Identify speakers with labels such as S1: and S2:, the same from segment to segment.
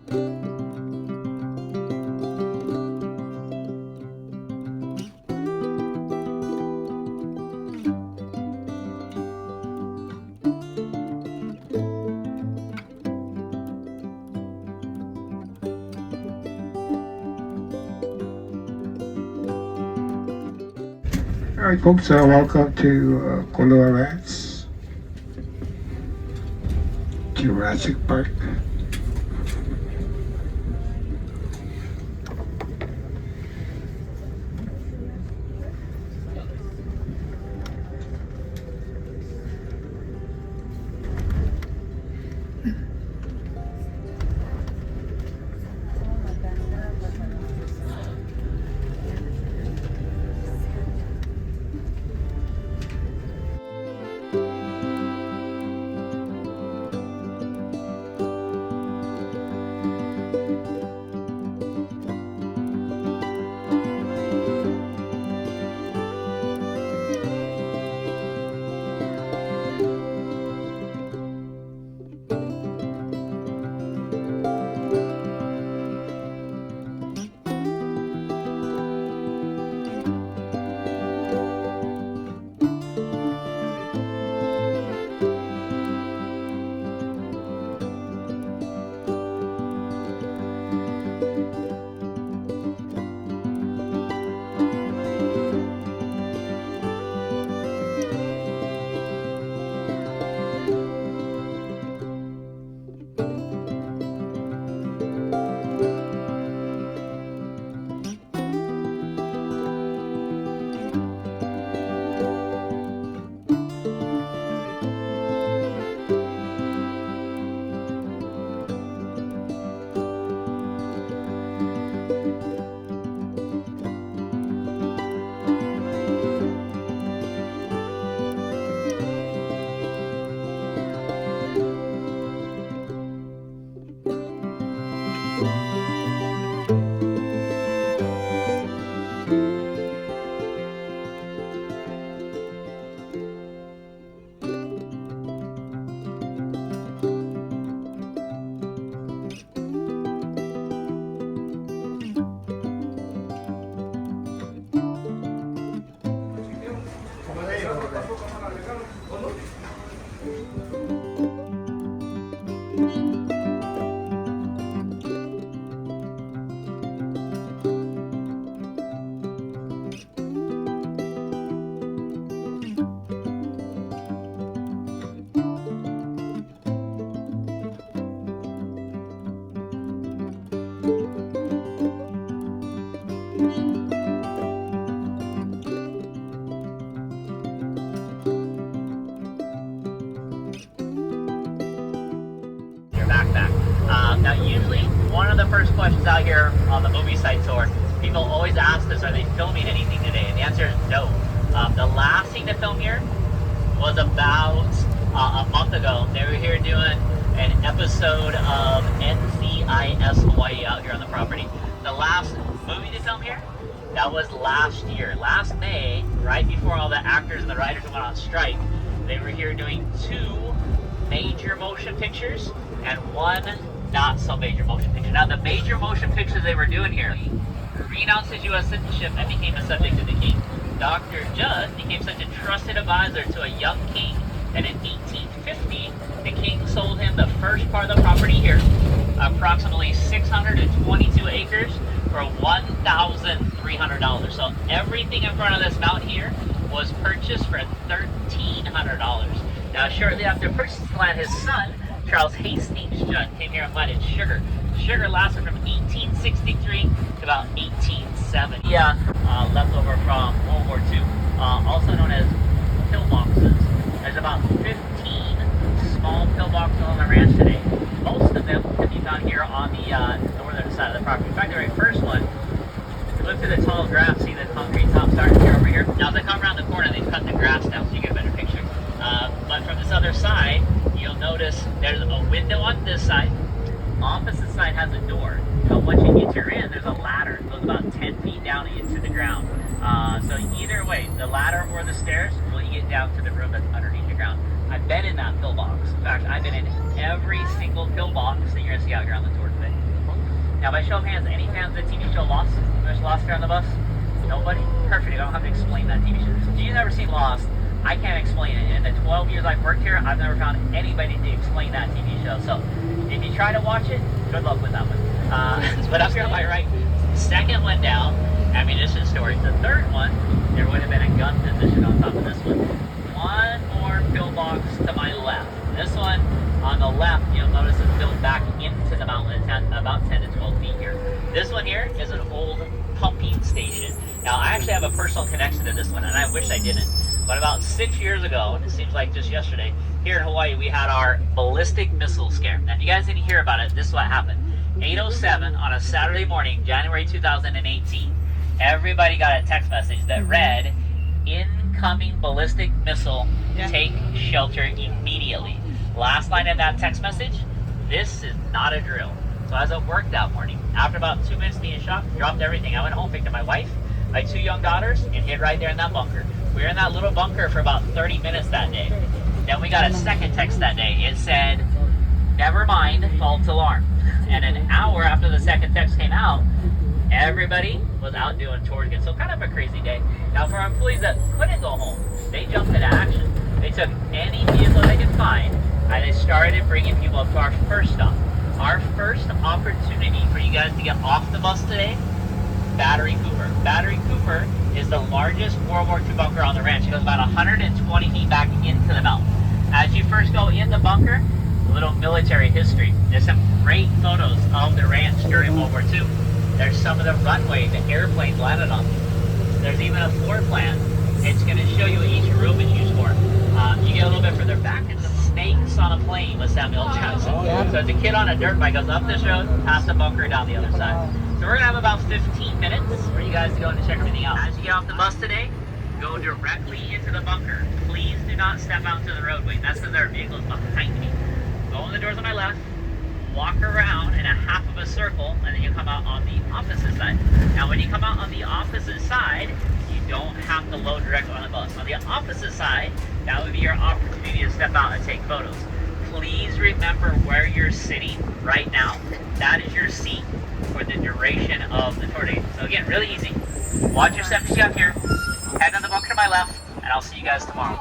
S1: All right, folks, welcome to Gondola Rats, Jurassic Park.
S2: Now, usually, one of the first questions out here on the movie site tour, people always ask us, are they filming anything today? And the answer is no. The last thing to film here was about a month ago. They were here doing an episode of NCIS Hawaii out here on the property. The last movie to film here, that was last year. Last May, right before all the actors and the writers went on strike, they were here doing 2 major motion pictures and 1 not so major motion picture. Now, the major motion pictures they were doing here, renounced his U.S. citizenship and became a subject of the king. Dr. Judd became such a trusted advisor to a young king that in 1850, the king sold him the first part of the property here, approximately 622 acres, for $1,300. So everything in front of this mountain here was purchased for $1,300. Now, shortly after purchasing the land, his son, Charles Hastings Judd, came here and planted sugar. Sugar lasted from 1863 to about 1870. Left over from World War II, also known as pillboxes. There's about 15 small pillboxes on the ranch today. Most of them can be found here on the northern side of the property. In fact, the very first one, if you look to the tall grass, see the concrete top starting here over here? Now, as I come around the corner, they cut the grass down so you get a better picture. But from this other side, you'll notice there's a window on this side. Opposite side has a door. But once you enter in, there's a ladder. It goes about 10 feet down into the ground. So either way, the ladder or the stairs will get down to the room that's underneath the ground. I've been in that pillbox. In fact, I've been in every single pillbox that you're going to see out here on the tour today. Now, by show of hands, any fans of the TV show Lost? There's Lost here on the bus? Nobody? Perfect. I don't have to explain that TV show. If you've never seen Lost, I can't explain it. In the 12 years I've worked here, I've never found anybody to explain that TV show. So, if you try to watch it, good luck with that one. But up here on my right, second one down, ammunition storage. The third one, there would have been a gun position on top of this one. One more pillbox to my left. This one on the left, you'll notice is built back into the mountain. It's about 10 to 12 feet here. This one here is an old pumping station. Now, I actually have a personal connection to this one, and I wish I didn't. But about 6 years ago, and it seems like just yesterday, here in Hawaii, we had our ballistic missile scare. Now, if you guys didn't hear about it, this is what happened. 8:07 on a Saturday morning, January 2018, everybody got a text message that read, "Incoming ballistic missile, take shelter immediately." Last line of that text message, "This is not a drill." So as it worked that morning, after about 2 minutes being shot, dropped everything. I went home, picked up my wife, my 2 young daughters, and hid right there in that bunker. We were in that little bunker for about 30 minutes that day. Then we got a second text that day. It said, "Never mind, false alarm." And an hour after the second text came out, everybody was out doing tours again. So kind of a crazy day. Now for our employees that couldn't go home, they jumped into action. They took any vehicle they could find, and they started bringing people up to our first stop. Our first opportunity for you guys to get off the bus today, Battery Cooper. Battery Cooper is the largest World War II bunker on the ranch. It goes about 120 feet back into the mountain. As you first go in the bunker, a little military history. There's some great photos of the ranch during World War II. There's some of the runway the airplanes landed on. There's even a floor plan. It's going to show you what each room is used for. You get a little bit further back, it's the Snakes on a Plane with Samuel Jackson. So it's a kid on a dirt bike, goes up this road, past the bunker, down the other side. So we're going to have about 15 minutes for you guys to go in and check everything out. As you get off the bus today, go directly into the bunker. Please do not step out to the roadway. That's because there are vehicles behind me. Go in the doors on my left, walk around in a half of a circle, and then you come out on the opposite side. Now when you come out on the opposite side, you don't have to load directly on the bus. On the opposite side, that would be your opportunity to step out and take photos. Please remember where you're sitting right now. That is your seat for the duration of the tour day. So again, really easy. Watch your step as you get up here. Head on the bunker to my left, and I'll see you guys tomorrow.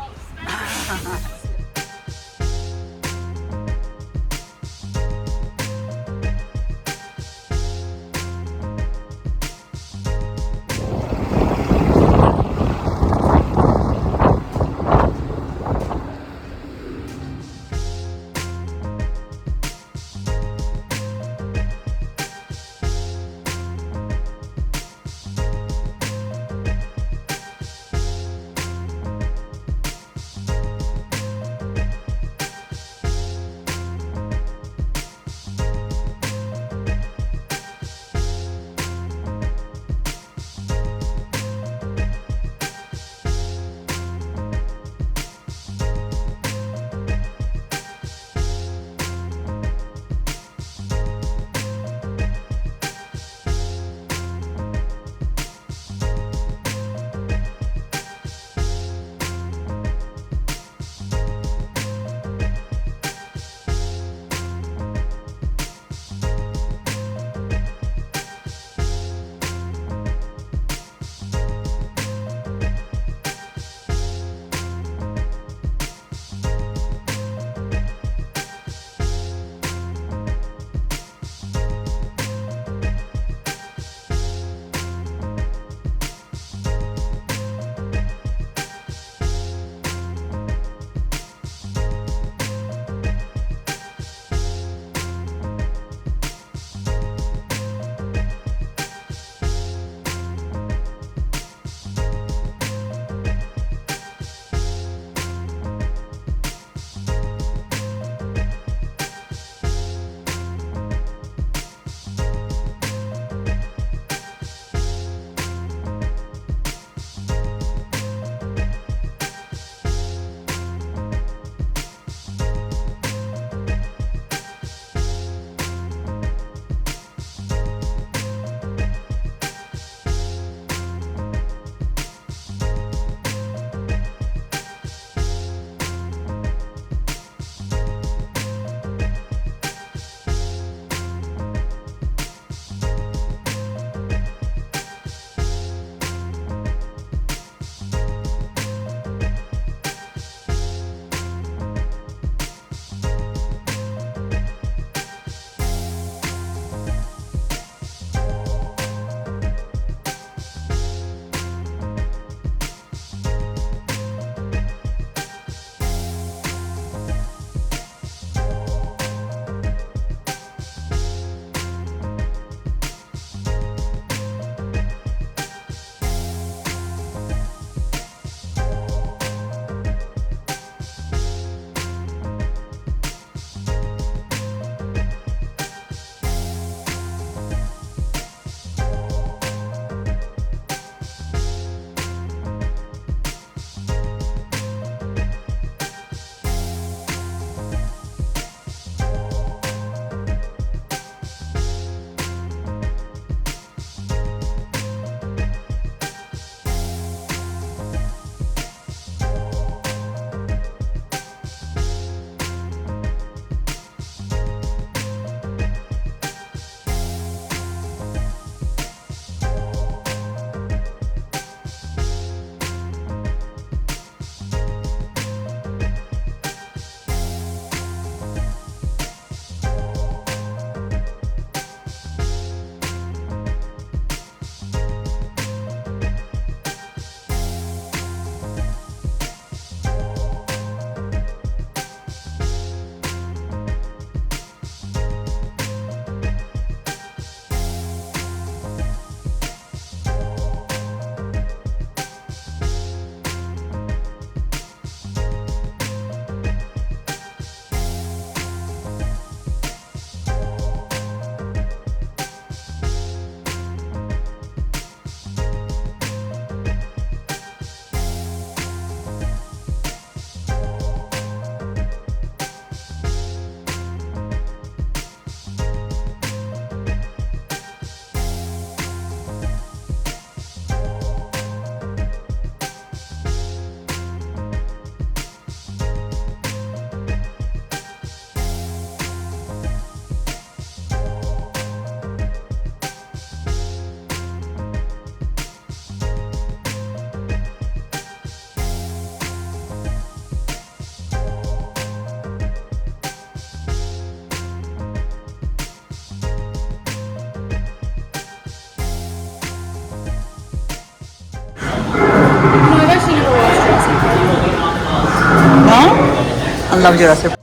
S3: I love Jurassic Park.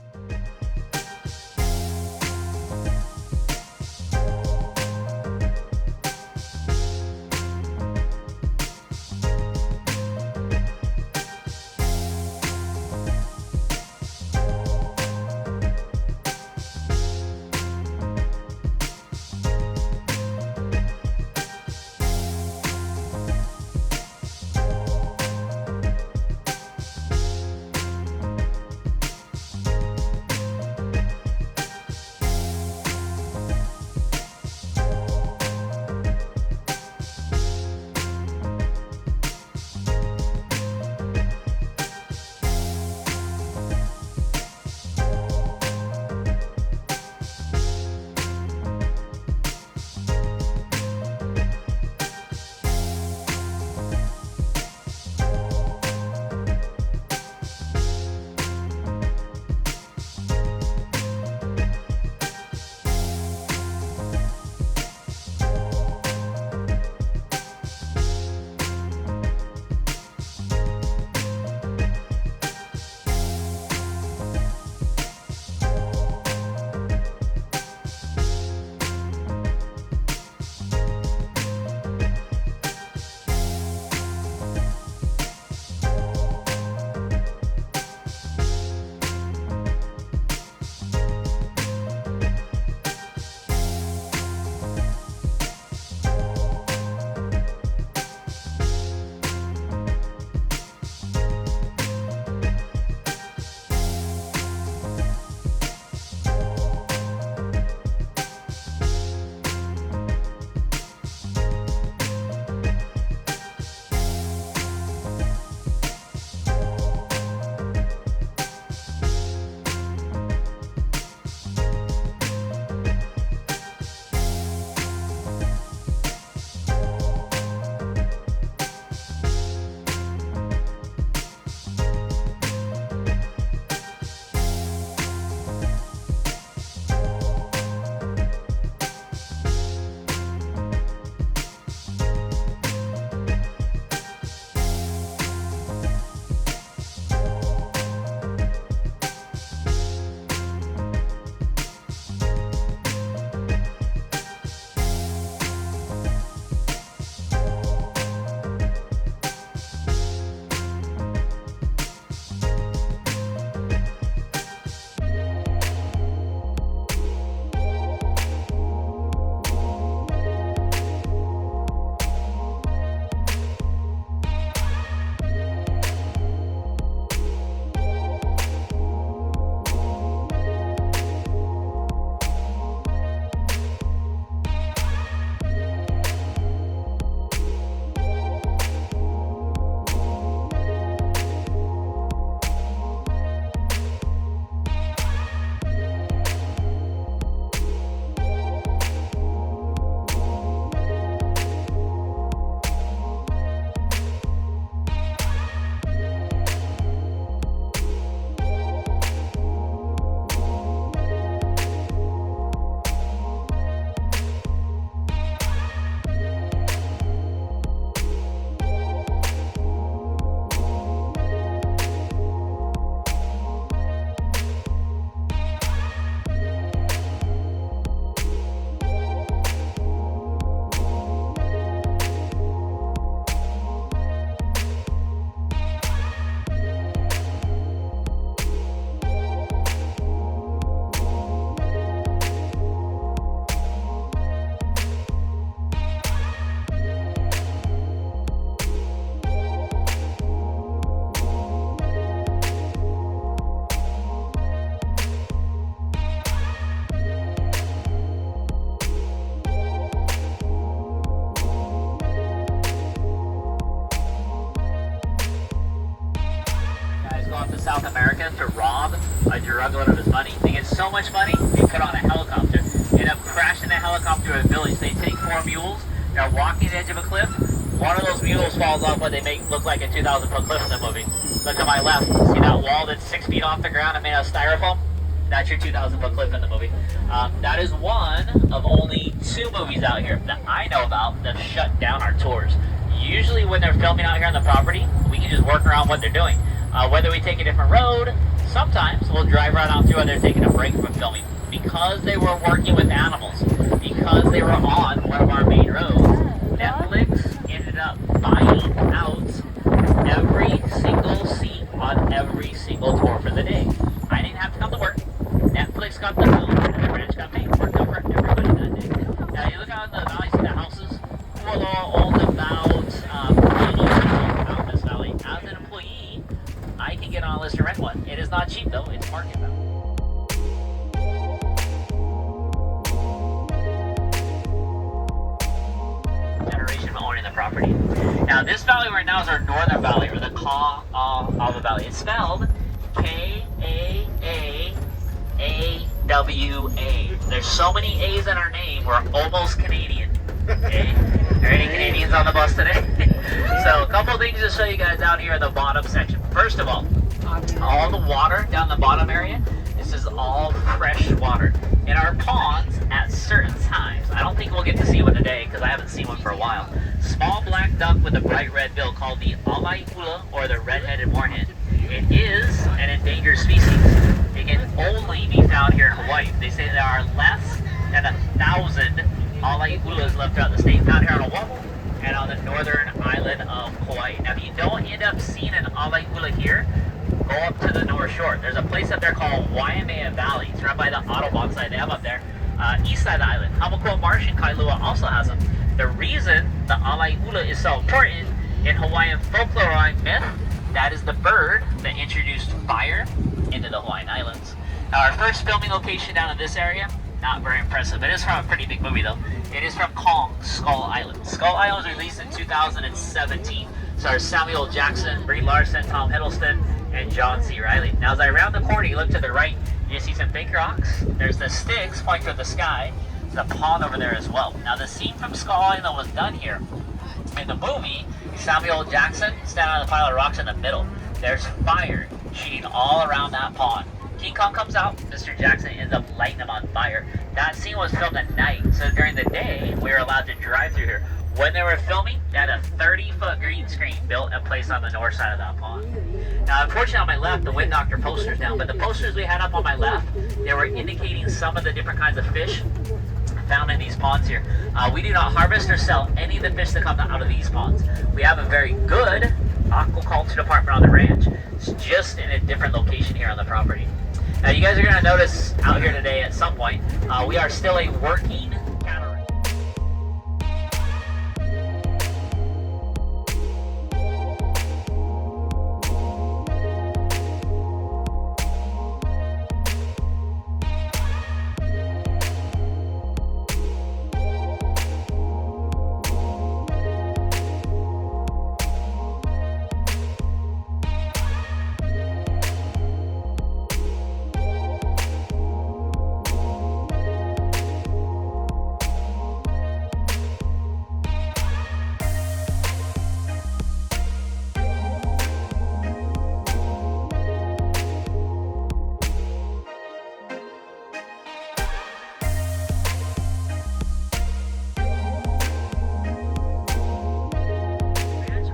S2: South America to rob a drug lord of his money. They get so much money, they put on a helicopter. End up crashing the helicopter to a village. They take 4 mules, they're walking the edge of a cliff. One of those mules falls off what they make look like a 2,000-foot cliff in the movie. Look to my left. See that wall that's 6 feet off the ground and made out of styrofoam? That's your 2,000-foot cliff in the movie. That is one of only 2 movies out here that I know about that shut down our tours. Usually when they're filming out here on the property, we can just work around what they're doing. Whether we take a different road, Sometimes we'll drive right on through and they're taking a break from filming because they were working with animals, because they were on one of our main roads. Netflix ended up buying out every single seat on every single tour for the day. I didn't have to come to work. Netflix got the film, and the ranch got paid. Worked out for everybody that day. Now you look out in the valley, see the houses. Well, all about 80 people out in this valley. As an employee, I can get on a list to rent one. It is not cheap though, it's market value. Generation of owning the property. Now this valley right now is our northern valley, or the Kaawah Valley. It's spelled K-A-A-A-W-A. There's so many A's in our name, we're almost Canadian. Okay? Are there any Canadians on the bus today? So a couple things to show you guys out here in the bottom section. First of all the water down the bottom area, this is all fresh water. In our ponds at certain times, I don't think we'll get to see one today because I haven't seen one for a while. Small black duck with a bright red bill called the Alaiula, or the red-headed moorhen. It is an endangered species. It can only be found here in Hawaii. They say there are less than 1,000 Alaiulas left throughout the state, found here on Oahu and on the northern island of Hawaii. Now, if you don't end up seeing an Alaiula here, go up to the North Shore. There's a place up there called Waimea Valley. It's right by the Autobahn side they have up there. East side of the island. Hamakua Marsh in Kailua also has them. The reason the Alaiula is so important in Hawaiian folklore and myth, that is the bird that introduced fire into the Hawaiian Islands. Now, our first filming location down in this area, not very impressive. It is from a pretty big movie though. It is from Kong, Skull Island. Skull Island was released in 2017. So Samuel Jackson, Brie Larson, Tom Hiddleston, and John C. Reilly. Now as I round the corner, you look to the right, you see some big rocks. There's the sticks pointing toward the sky. There's a pond over there as well. Now the scene from Skull Island that was done here, in the movie, Samuel Jackson standing on the pile of rocks in the middle. There's fire shooting all around that pond. King Kong comes out, Mr. Jackson ends up lighting him on fire. That scene was filmed at night, so during the day, we were allowed to drive through here. When they were filming, they had a 30-foot green screen built and placed on the north side of that pond. Now, unfortunately, on my left, the Wind Doctor poster's down, but the posters we had up on my left, they were indicating some of the different kinds of fish found in these ponds here. We do not harvest or sell any of the fish that come out of these ponds. We have a very good aquaculture department on the ranch. It's just in a different location here on the property. Now, you guys are going to notice out here today at some point, we are still a working cattle ranch.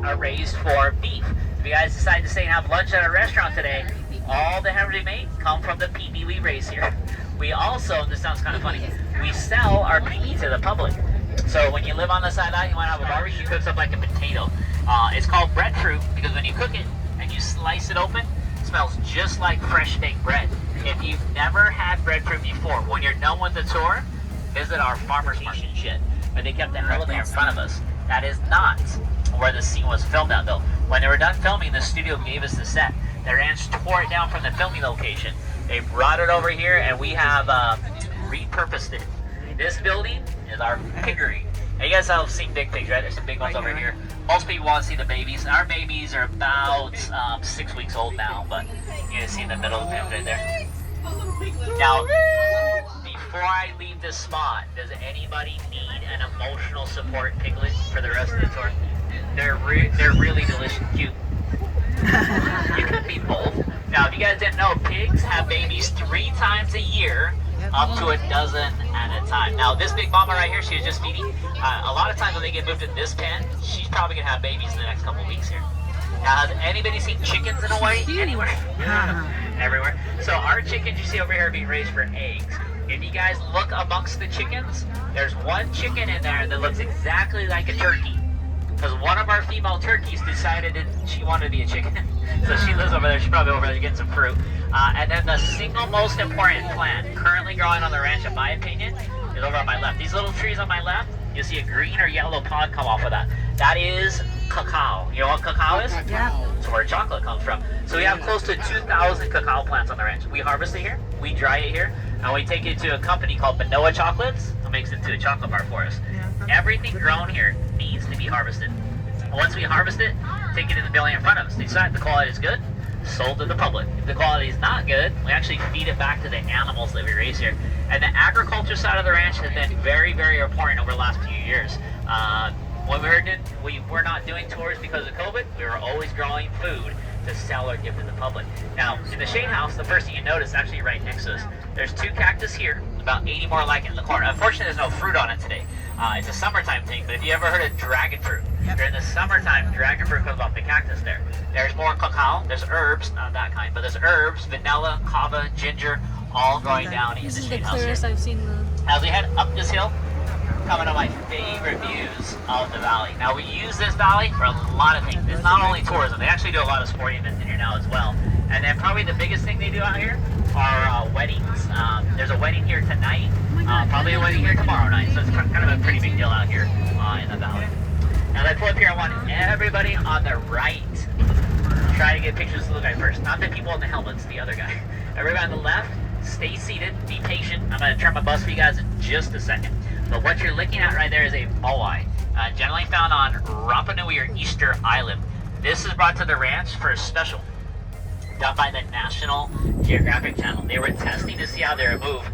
S2: Are raised for beef. If you guys decide to stay and have lunch at a restaurant today, all the hamburgers we make come from the PB we raise here. We also, and this sounds kind of funny, we sell our PB to the public. So when you live on the side island, you want to have a barbecue, cooks up like a potato. It's called breadfruit because when you cook it and you slice it open, it smells just like fresh baked bread. If you've never had breadfruit before, when you're done with the tour, visit our farmer's market shit. But they kept the elevator in front of us. That is not where the scene was filmed at though. When they were done filming, the studio gave us the set. The ranch tore it down from the filming location. They brought it over here and we have repurposed it. This building is our piggery. Now, you guys have seen big pigs, right? There's some big ones over here. Most people want to see the babies. Our babies are about 6 weeks old now, but you can see in the middle of the right there. Now, before I leave this spot, does anybody need an emotional support piglet for the rest of the tour? They're really delicious, cute. You can feed both. Now, if you guys didn't know, pigs have babies 3 times a year, up to a dozen at a time. Now, this big mama right here, she was just feeding. A lot of times when they get moved in this pen, she's probably gonna have babies in the next couple weeks here. Now, has anybody seen chickens in Hawaii? Anywhere? Everywhere. So our chickens you see over here are being raised for eggs. If you guys look amongst the chickens, there's one chicken in there that looks exactly like a turkey. Because one of our female turkeys decided that she wanted to be a chicken. So she lives over there. She's probably over there getting some fruit. And then the single most important plant currently growing on the ranch, in my opinion, is over on my left. These little trees on my left, you'll see a green or yellow pod come off of that. That is cacao. You know what cacao is?
S3: Yeah.
S2: That's where chocolate comes from. So we have close to 2,000 cacao plants on the ranch. We harvest it here, we dry it here, and we take it to a company called Manoa Chocolates, who makes it into a chocolate bar for us. Everything grown here needs to be harvested. Once we harvest it, take it to the building in front of us. They decide the quality is good, sold to the public. If the quality is not good, we actually feed it back to the animals that we raise here. And the agriculture side of the ranch has been very, very important over the last few years. When we were not doing tours because of COVID, we were always growing food to sell or give to the public. Now, in the shade house, the first thing you notice, actually right next to us, there's 2 cactus here, about 80 more like it in the corner. Unfortunately, there's no fruit on it today. It's a summertime thing, but if you ever heard of dragon fruit, during the summertime, dragon fruit comes off the cactus there. There's more cacao, there's herbs, not that kind, but there's herbs, vanilla, kava, ginger, all growing down in the
S3: This is the
S2: shade house here.
S3: clearest I've seen the...
S2: As we head up this hill, coming to my favorite views of the valley. Now we use this valley for a lot of things. It's not only tourism, they actually do a lot of sporting events in here now as well. And then probably the biggest thing they do out here are weddings. There's a wedding here tonight, probably a wedding here tomorrow night. So it's kind of a pretty big deal out here in the valley. Now as I pull up here, I want everybody on the right try to get pictures of the little guy first. Not the people in the helmets, the other guy. Everybody on the left, stay seated, be patient. I'm going to turn my bus for you guys in just a second. But what you're looking at right there is a moai, generally found on Rapa Nui or Easter Island. This is brought to the ranch for a special done by the National Geographic Channel. They were testing to see how they would move.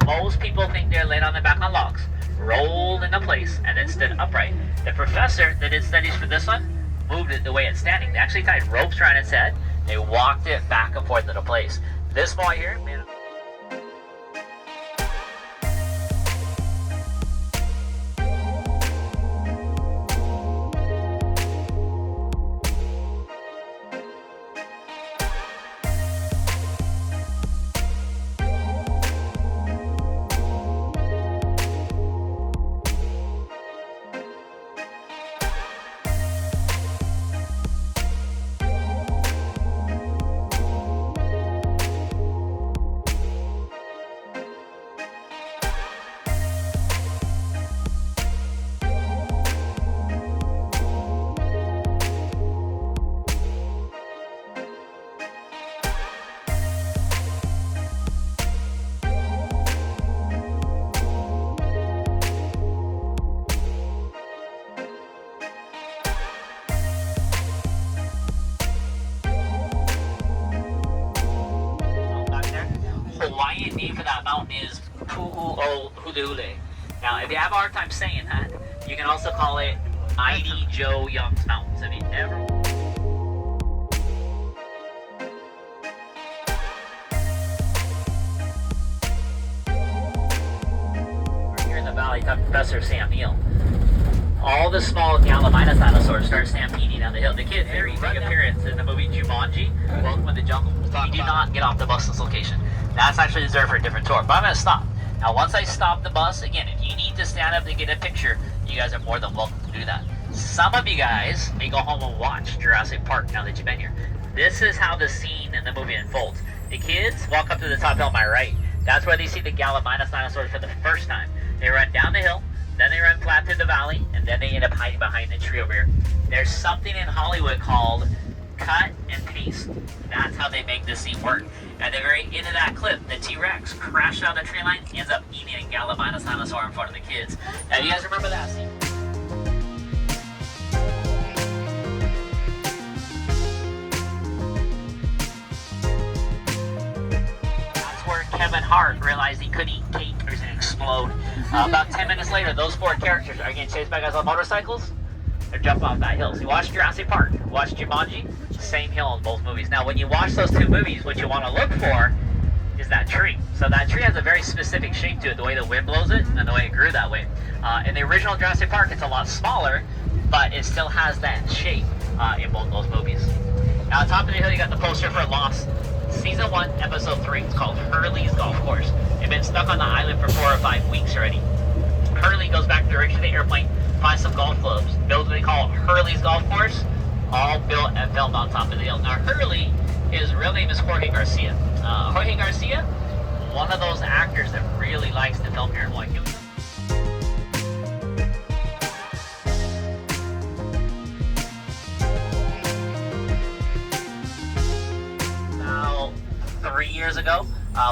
S2: Most people think they're laid on their back on logs, rolled into place, and then stood upright. The professor that did studies for this one moved it the way it's standing. They actually tied ropes around its head. They walked it back and forth into place. This moai here, man. Hawaiian name for that mountain is Pu'u'oluhule. Now, if you have a hard time saying that, you can also call it Mighty Joe Young's Mountain. So if you ever... We're here in the valley, talking to Professor Sam Neill. All the small Gallimimus dinosaurs start stampeding down the hill. The kid, very big appearance in the movie Jumanji, Welcome to the Jungle. He did not get off the bus this location. That's actually reserved for a different tour, but I'm going to stop. Now, once I stop the bus, again, if you need to stand up to get a picture, you guys are more than welcome to do that. Some of you guys may go home and watch Jurassic Park now that you've been here. This is how the scene in the movie unfolds. The kids walk up to the top hill on my right. That's where they see the Gallimimus dinosaurs for the first time. They run down the hill, then they run flat through the valley, and then they end up hiding behind the tree over here. There's something in Hollywood called cut and paste. That's how they make this scene work. At the very end of that clip, the T-Rex crashed down the tree line, ends up eating a Gallimimus dinosaur in front of the kids. Now, you guys remember that scene? That's where Kevin Hart realized he couldn't eat cake or he's going to explode. About 10 minutes later, those 4 characters are getting chased by guys on motorcycles. They're jumping off that hill. So you watch Jurassic Park, watch Jumanji, same hill in both movies. Now, when you watch those 2 movies, what you want to look for is that tree. So that tree has a very specific shape to it, the way the wind blows it and the way it grew that way. In the original Jurassic Park, it's a lot smaller. but it still has that shape in both those movies. Now, on top of the hill, you got the poster for Lost Season 1, Episode 3. It's called Hurley's Golf Course. They've been stuck on the island for 4 or 5 weeks already. Hurley goes back directly to the airplane, finds some golf clubs, builds what they call Hurley's Golf Course, all built and filmed on top of the hill. Now, Hurley, his real name is Jorge Garcia. Jorge Garcia, one of those actors that really likes to film here in Hawaii. About 3 years ago,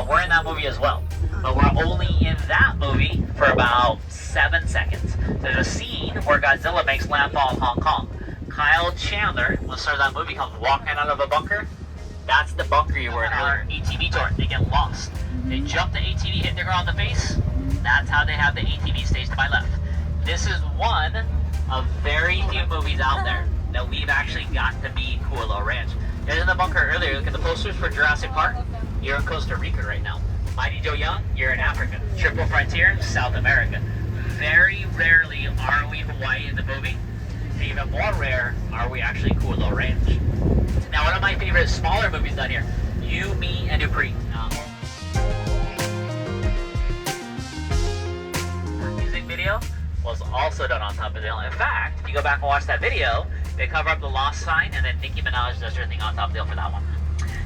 S2: we're in that movie as well. But we're only in that movie for about 7 seconds. There's a scene where Godzilla makes landfall in Hong Kong. Kyle Chandler, when started that movie, comes walking out of a bunker. That's the bunker you were in earlier. ATV tour. They get lost. They jump the ATV, hit the ground in the face. That's how they have the ATV stage to my left. This is one of very few movies out there that we've actually got to be Kualoa Ranch. There's in the bunker earlier. Look at the posters for Jurassic Park. You're in Costa Rica right now. Mighty Joe Young, you're in Africa. Triple Frontier, South America. Very rarely are we Hawaii in the movie. Even more rare are we actually Kualoa Ranch. Now, one of my favorite smaller movies done here, You, Me, and Dupree. Music video was also done on top of the hill. In fact, if you go back and watch that video, they cover up the Lost sign, and then Nicki Minaj does her thing on top of the hill for that one.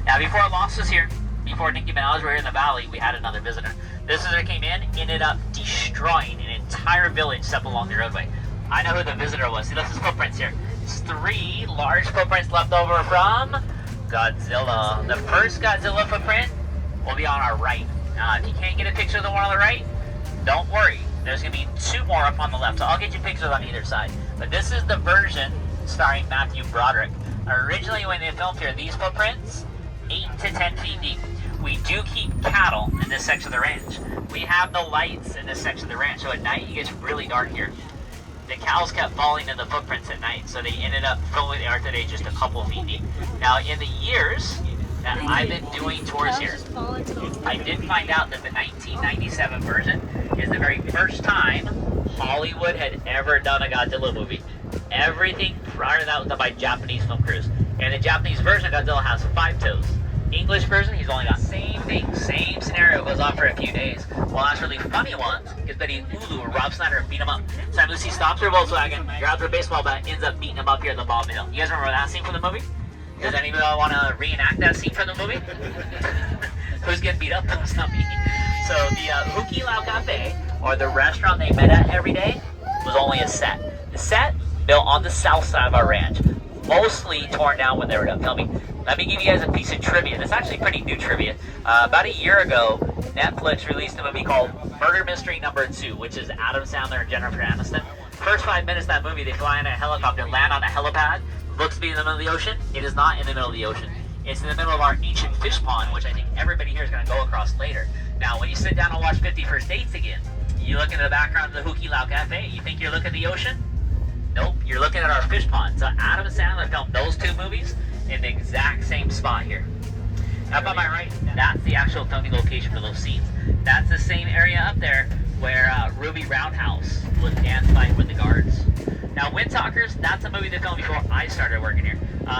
S2: Now, before Lost was here, before Nicki Minaj were here in the valley, we had another visitor. This visitor came in, ended up destroying an entire village set along the roadway. I know who the visitor was. See, that's his footprints here. It's 3 large footprints left over from Godzilla. The first Godzilla footprint will be on our right. If you can't get a picture of the one on the right, don't worry. There's going to be 2 more up on the left. So I'll get you pictures on either side. But this is the version starring Matthew Broderick. Originally, when they filmed here, these footprints, 8 to 10 feet deep. We do keep cattle in this section of the ranch. We have the lights in this section of the ranch. So at night, it gets really dark here. The cows kept falling in the footprints at night, so they ended up filling the art today just a couple feet deep. Now, in the years that I've been doing tours here, I did find out that the 1997 version is the very first time Hollywood had ever done a Godzilla movie. Everything prior to that was done by Japanese film crews. And the Japanese version of Godzilla has 5 toes. English version, he's only got same thing, same scenario, goes on for a few days. Well, that's really funny one, because Betty Ulu or Rob Snyder beat him up. Sam Lucy stops her Volkswagen, grabs her baseball bat, ends up beating him up here at the bottom of the hill. You guys remember that scene from the movie? Does anybody want to reenact that scene from the movie? Who's getting beat up? It's not me. So the Hukilau Cafe, or the restaurant they met at every day, was only a set. The set built on the south side of our ranch, mostly torn down when they were done filming. Let me give you guys a piece of trivia. It's actually pretty new trivia. About a year ago, Netflix released a movie called Murder Mystery Number 2, which is Adam Sandler and Jennifer Aniston. First 5 minutes of that movie, they fly in a helicopter, land on a helipad, looks to be in the middle of the ocean. It is not in the middle of the ocean. It's in the middle of our ancient fish pond, which I think everybody here is going to go across later. Now, when you sit down and watch 50 First Dates again, you look into the background of the Hukilau Cafe, you think you're looking at the ocean? Nope, you're looking at our fish pond. So Adam Sandler filmed those 2 movies in the exact same spot here. Up on my right, that's the actual filming location for those scenes. That's the same area up there where Ruby Roundhouse was dance fighting with the guards. Now, Windtalkers, that's a movie they filmed before I started working here.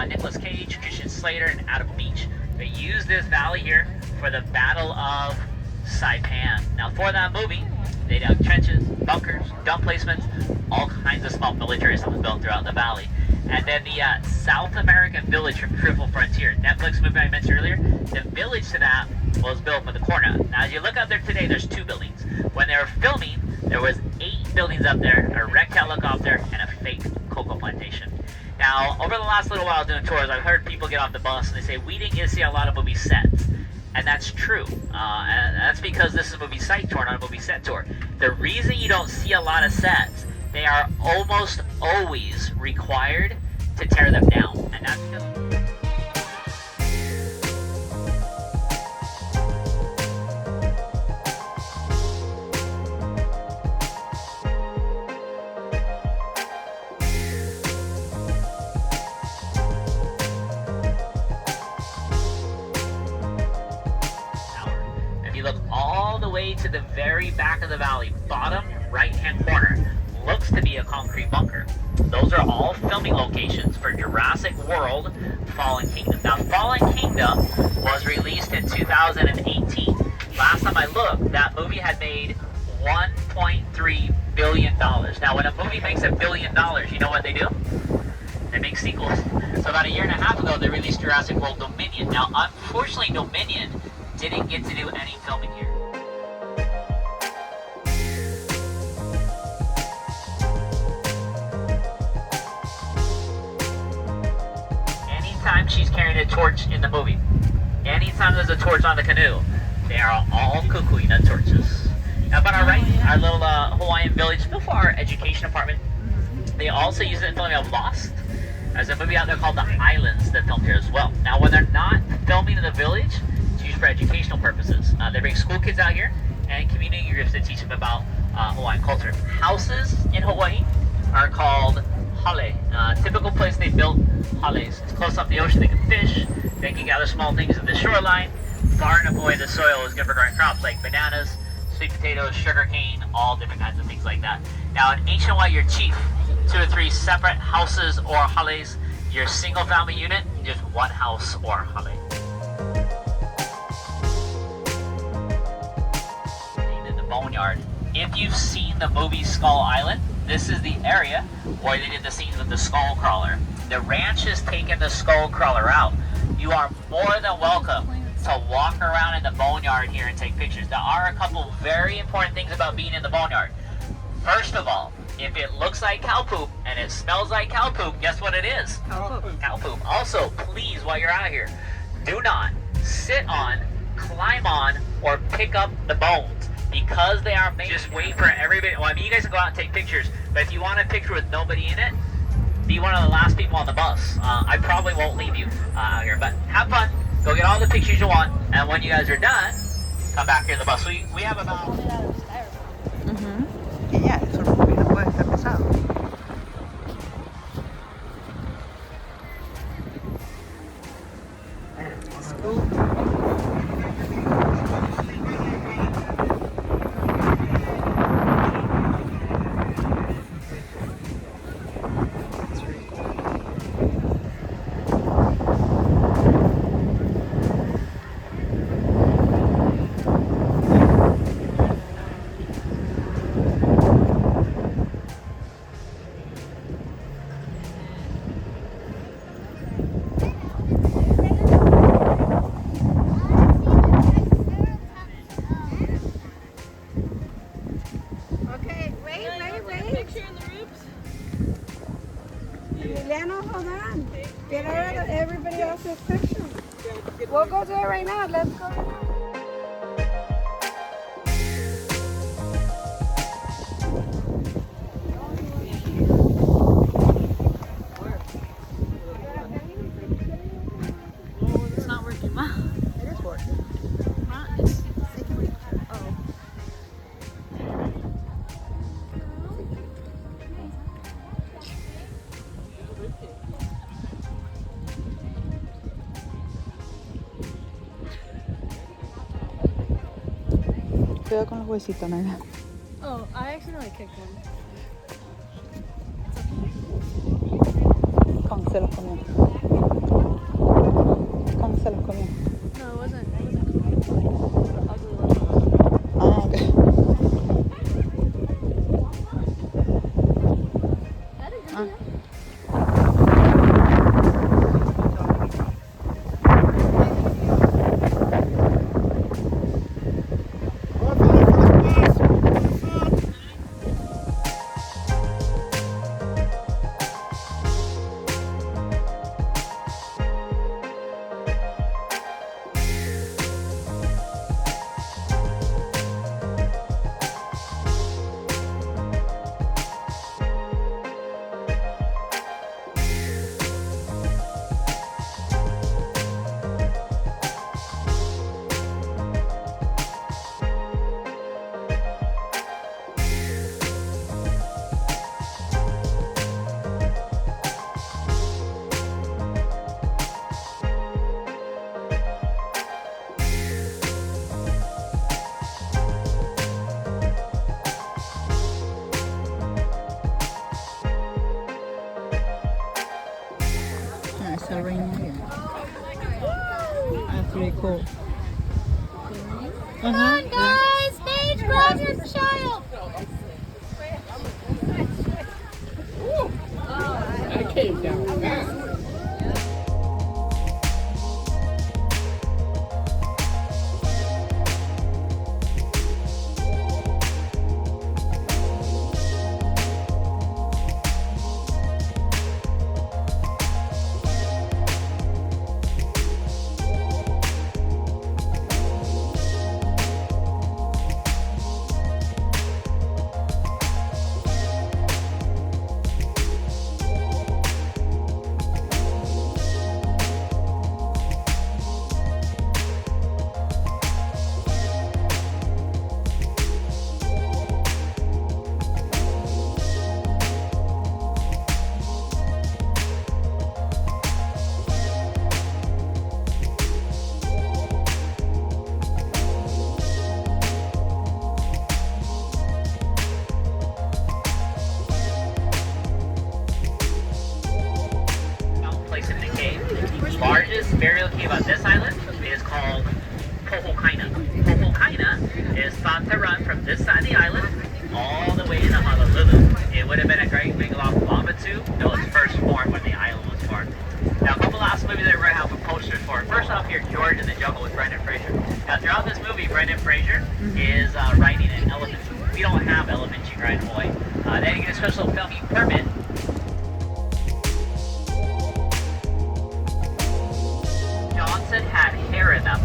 S2: Nicolas Cage, Christian Slater, and Adam Beach. They used this valley here for the Battle of Saipan. Now, for that movie, they dug trenches, bunkers, dump placements, all kinds of small militaries that was built throughout the valley. And then the South American village from Triple Frontier, Netflix movie I mentioned earlier, the village to that was built with the corner. Now, as you look out there today, there's 2 buildings. When they were filming, there was 8 buildings up there, a wrecked helicopter, and a fake cocoa plantation. Now, over the last little while doing tours, I've heard people get off the bus and they say, we didn't get to see a lot of movie sets. And that's true. And that's because this is a movie site tour, not a movie set tour. The reason you don't see a lot of sets, they are almost always required to tear them down. And that's because if you look all the way to the very back of the valley, bottom right-hand corner, looks to be a concrete bunker. Those are all filming locations for Jurassic World Fallen Kingdom. Now, Fallen Kingdom was released in 2018. Last time I looked, that movie had made $1.3 billion. Now, when a movie makes $1 billion, you know what they do? They make sequels. So about a year and a half ago, they released Jurassic World Dominion. Now, unfortunately, Dominion didn't get to do any filming here. Anytime she's carrying a torch in the movie, anytime there's a torch on the canoe, they are all Kukuina torches. Now, but our right, our little Hawaiian village, built for our education department. They also use it in filming of Lost. There's a movie out there called The Islands that filmed here as well. Now, when they're not filming in the village, it's used for educational purposes. They bring school kids out here and community groups to teach them about Hawaiian culture. Houses in Hawaii are called hale. Typical place they built hales. It's close up the ocean. They can fish. They can gather small things at the shoreline. Far enough away the soil is good for growing crops like bananas, sweet potatoes, sugar cane, all different kinds of things like that. Now, in ancient Hawaii, your chief, 2 or 3 separate houses or hales. Your single family unit, just one house or hale. In the boneyard. If you've seen the movie Skull Island, this is the area where they did the scenes with the skull crawler. The ranch has taken the skull crawler out. You are more than welcome to walk around in the boneyard here and take pictures. There are a couple very important things about being in the boneyard. First of all, if it looks like cow poop and it smells like cow poop, guess what it is? Cow poop. Cow poop. Also, please, while you're out here, do not sit on, climb on, or pick up the bones because they are made. Just wait for everybody. Well, I mean, you guys can go out and take pictures, but if you want a picture with nobody in it, be one of the last people on the bus. I probably won't leave you out here, but have fun. Go get all the pictures you want, and when you guys are done, come back here to the bus. We have about...
S3: Ya, eso no puede estar pesado.
S4: Emiliano, hold on. Get out of everybody else's section. We'll go do it right now. Let's go.
S5: It's not working, Ma.
S3: It is working.
S5: Ma, it's
S3: Cuidado con los huesitos, nena.
S5: Oh, I accidentally kicked one.
S3: Kong se los comió. Kong se los comió.
S5: No, it wasn't. It was an ugly little one.
S3: Ah, ok.
S5: That is
S3: Ah. Cool.
S5: Come on, guys! Stage grab your child!
S1: I came down fast.
S2: Largest burial cave on this island is called Pohokaina. Pohokaina is thought to run from this side of the island all the way to Honolulu. It would have been a great big long lava tube that was first formed when the island was formed. Now, a couple last movies that we're going to have posters for. First off here, George in the Jungle with Brendan Fraser. Now, throughout this movie, Brendan Fraser is riding an elephant. We don't have elephants you can ride, boy. Then you get a special filming permit. Johnson had hair in them.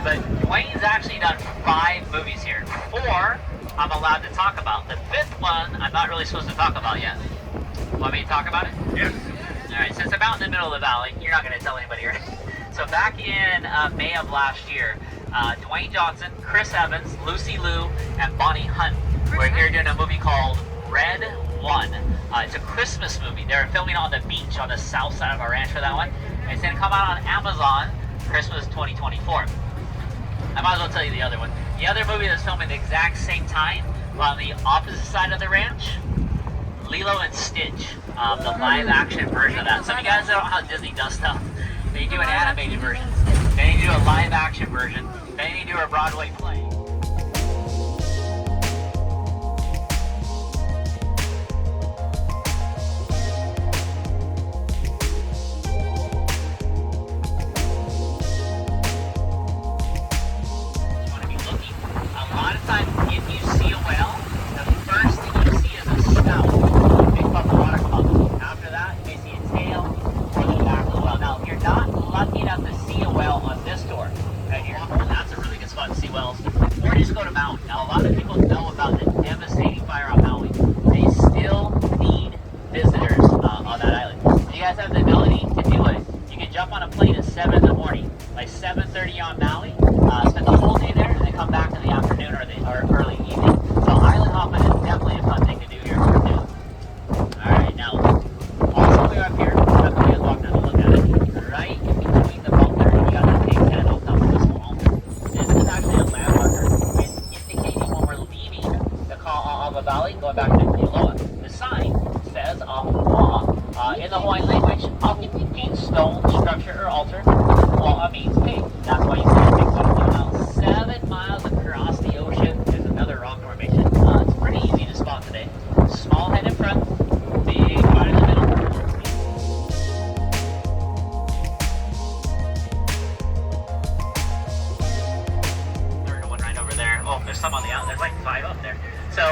S2: But Dwayne's actually done 5 movies here. 4 I'm allowed to talk about. The 5th one I'm not really supposed to talk about yet. Want me to talk about it?
S1: Yes.
S2: Alright, since I'm out in the middle of the valley, you're not going to tell anybody, right? So back in May of last year, Dwayne Johnson, Chris Evans, Lucy Liu, and Bonnie Hunt were here doing a movie called Red One. It's a Christmas movie. They're filming on the beach on the south side of our ranch for that one. It's going to come out on Amazon Christmas 2024. I might as well tell you the other one. The other movie that's filming at the exact same time on the opposite side of the ranch, Lilo and Stitch, the live action version of that. Some of you guys don't know how Disney does stuff. They do an animated version, then you do a live action version, then you do a Broadway play. Some on the out. There's like 5 up there. So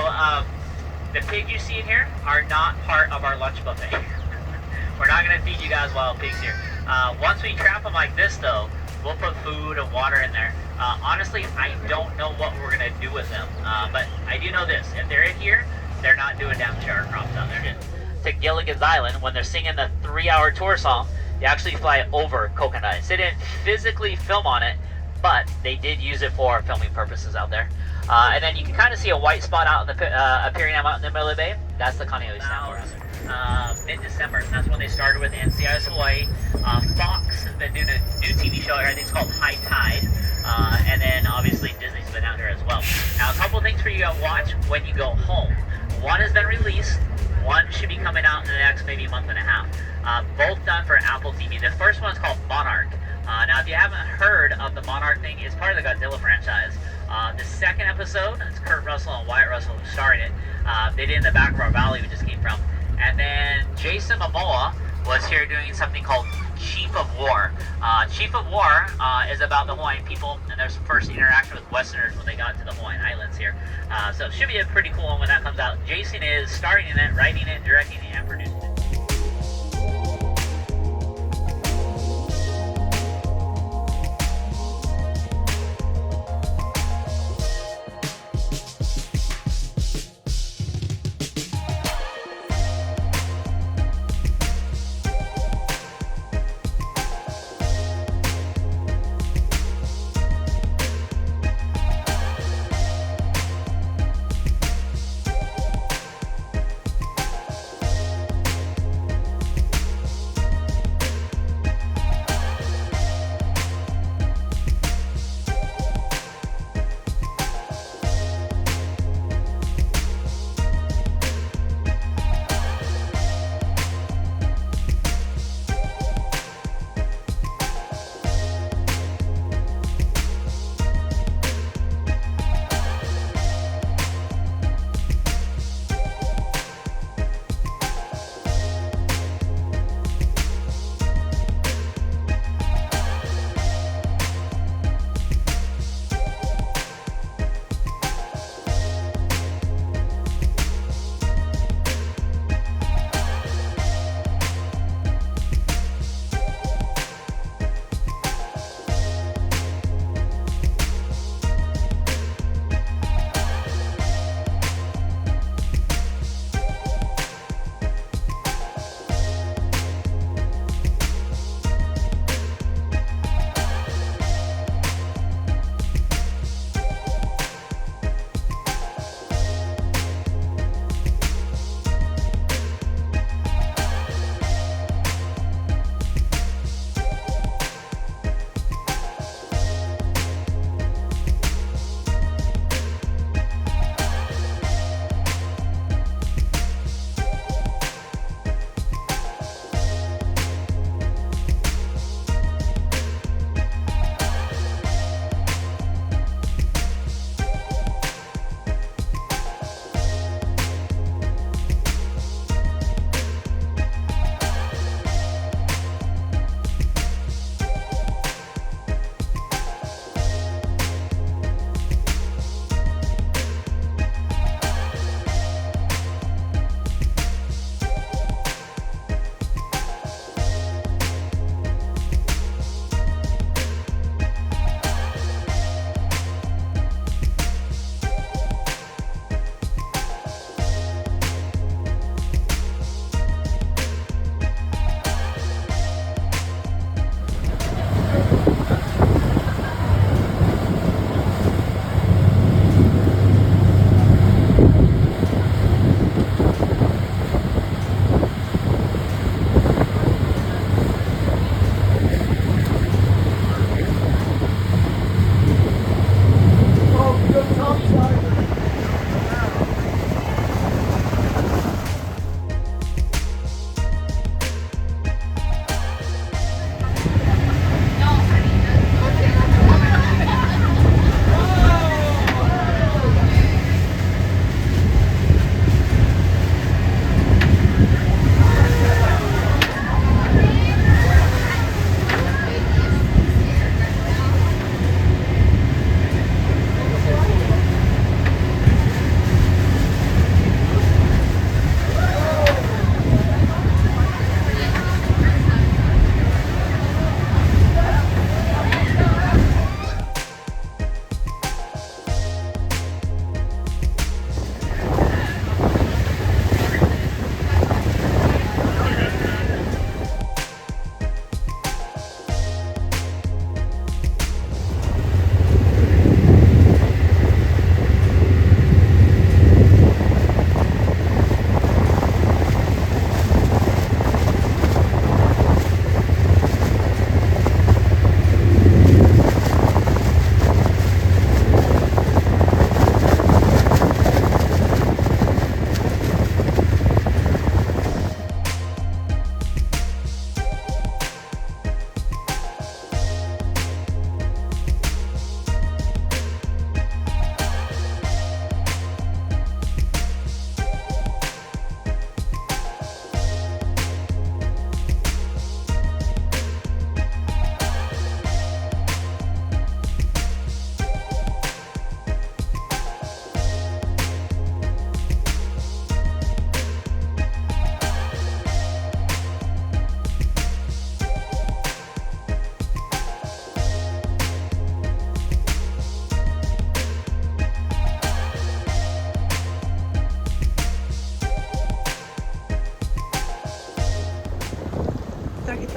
S2: the pig you see in here are not part of our lunch buffet. We're not going to feed you guys wild pigs here. Once we trap them like this, though, we'll put food and water in there. Honestly, I don't know what we're going to do with them, but I do know this: if they're in here, they're not doing damn sharecrops out there. To Gilligan's Island, when they're singing the 3-hour tour song, they actually fly over Coconut Island. So they didn't physically film on it, but they did use it for filming purposes out there. And then you can kind of see a white spot out in the appearing out in the middle of the bay. That's the Kaneohe Sound. Mid-December, that's when they started with NCIS Hawaii. Fox has been doing a new TV show here. I think it's called High Tide. And then obviously Disney's been out here as well. Now, a couple things for you to watch when you go home. One has been released. One should be coming out in the next maybe month and a half. Both done for Apple TV. The first one is called Monarch. Now, if you haven't heard of the Monarch thing, it's part of the Godzilla franchise. The second episode, it's Kurt Russell and Wyatt Russell who starred it. They did In the Back of Our Valley, we just came from. And then Jason Momoa was here doing something called Chief of War. Chief of War is about the Hawaiian people and their first interaction with Westerners when they got to the Hawaiian Islands here. So it should be a pretty cool one when that comes out. Jason is starring in it, writing it, directing it, and producing it.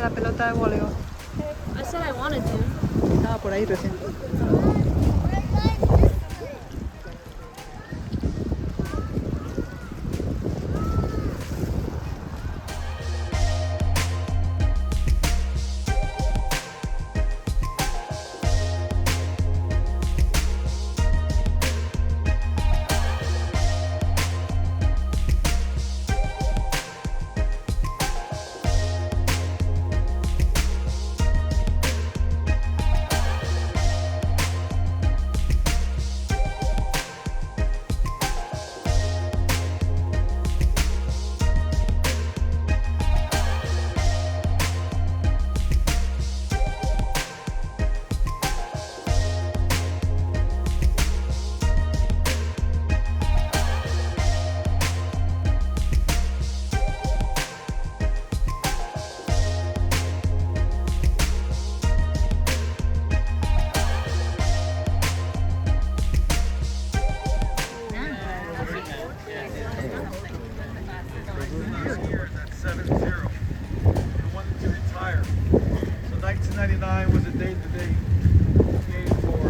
S3: la pelota de voleo.
S5: I said I wanted to.
S3: Estaba por ahí recién.
S6: Years at 7-0. They wanted to retire. So 1999 was a day-to-day game for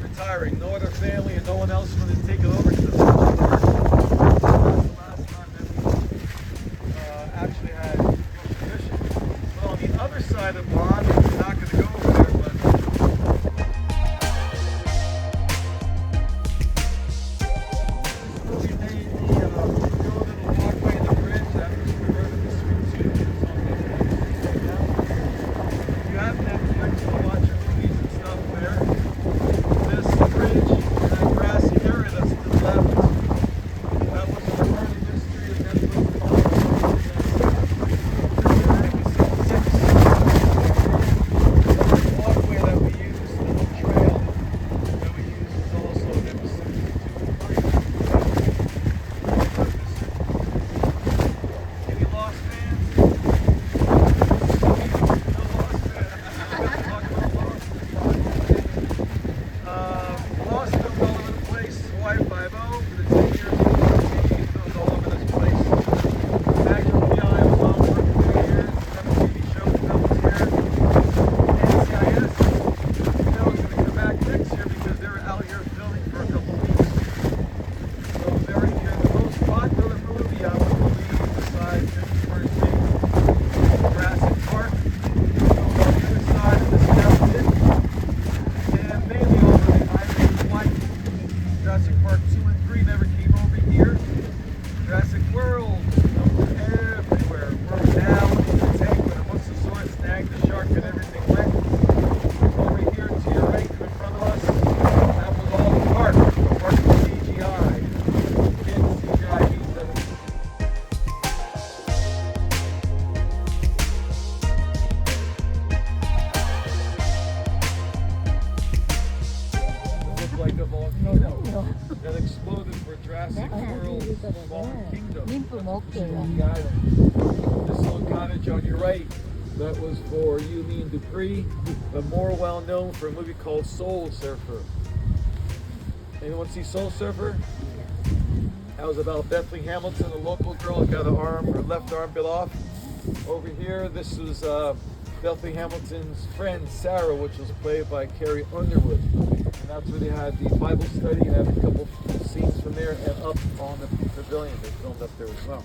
S6: retiring. No other family and no one else wanted to take it over because the last time that we actually had competition. But on the other side of Bond, we're not going to go over there, but like a volcano that exploded for Jurassic World Fallen Kingdom. Long Island. This little cottage on your right, that was for you, me, and Dupree, but more well known for a movie called Soul Surfer. Anyone see Soul Surfer? That was about Bethany Hamilton, a local girl that got her left arm bit off. Over here, this was Bethany Hamilton's friend Sarah, which was played by Carrie Underwood. And that's where they had the Bible study and had a couple scenes from there, and up on the pavilion they filmed up there as well.